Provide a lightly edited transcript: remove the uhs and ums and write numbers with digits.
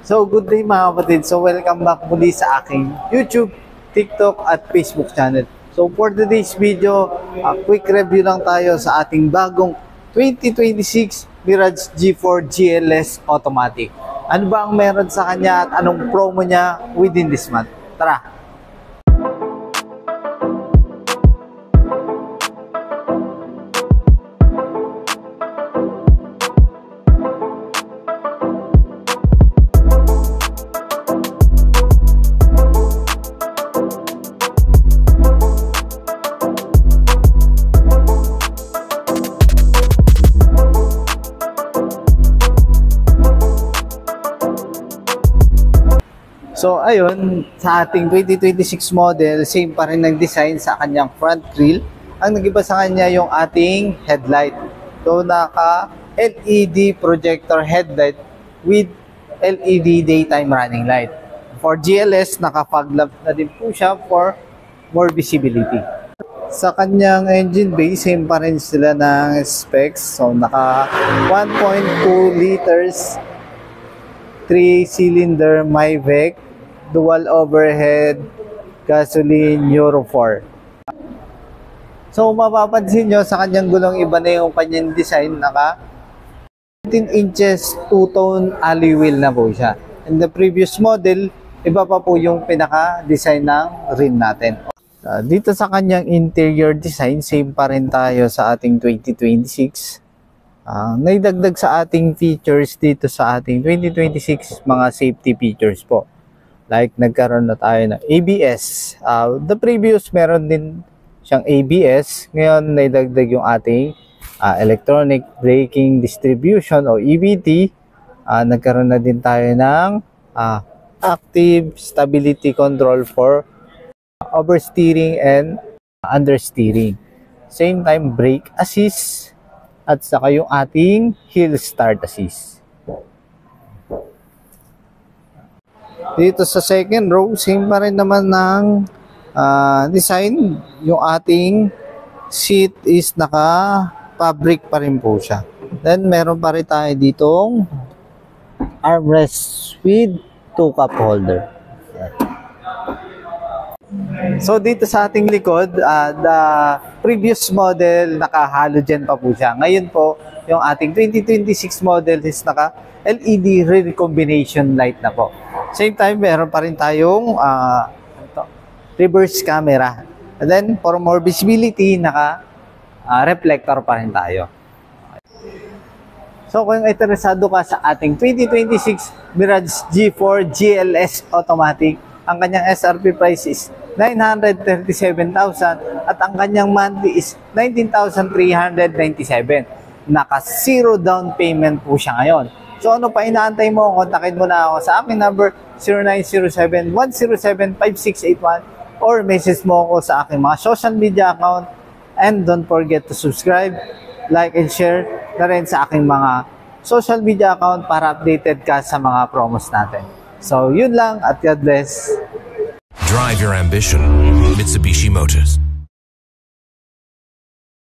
So, good day mga kapatid. So, welcome back muli sa aking YouTube, TikTok at Facebook channel. So, for today's video, quick review lang tayo sa ating bagong 2026 Mirage G4 GLS Automatic. Ano ba ang meron sa kanya at anong promo niya within this month? Tara! So, ayun, sa ating 2026 model, same pa rin ng design sa kanyang front grille. Ang nag-iba sa kanya yung ating headlight. So, naka-LED projector headlight with LED daytime running light. For GLS, naka-fog lamp na din po siya for more visibility. Sa kanyang engine bay, same pa rin sila ng specs. So, naka 1.2 liters 3-cylinder Myvec dual overhead gasoline Euro 4. So mapapansin nyo sa kanyang gulong, iba na yung kanyang design. Naka 15 inches two-tone alloy wheel na po siya. In the previous model, iba pa po yung pinaka-design ng rim natin. Dito sa kanyang interior design, same pa rin tayo sa ating 2026. Naidagdag sa ating features dito sa ating 2026 mga safety features po. Like nagkaroon na tayo ng ABS. The previous meron din siyang ABS. Ngayon naidagdag yung ating electronic braking distribution o EBD. Nagkaroon na din tayo ng active stability control for oversteering and understeering. Same time brake assist at saka yung ating hill start assist. Dito sa second row, same pa rin naman ng design. Yung ating seat is naka-fabric pa rin po siya. Then, meron pa rin tayo ditong armrest with 2 cup holder. So, dito sa ating likod, the previous model, naka-halogen pa po siya. Ngayon po, yung ating 2026 model is naka-LED rear combination light na po. Same time, meron pa rin tayong reverse camera. And then, for more visibility, naka-reflector pa rin tayo. So, kung interesado ka sa ating 2026 Mirage G4 GLS Automatic, ang kanyang SRP price is 937,000 at ang kanyang monthly is 19,397. Naka-zero down payment po siya ngayon. So ano pa inaantay mo? Kontakin mo na ako sa aking number 0907-107-5681 or message mo ako sa aking mga social media account. And don't forget to subscribe, like, and share na rin sa aking mga social media account para updated ka sa mga promos natin. So yun lang at God bless. Drive your ambition, Mitsubishi Motors.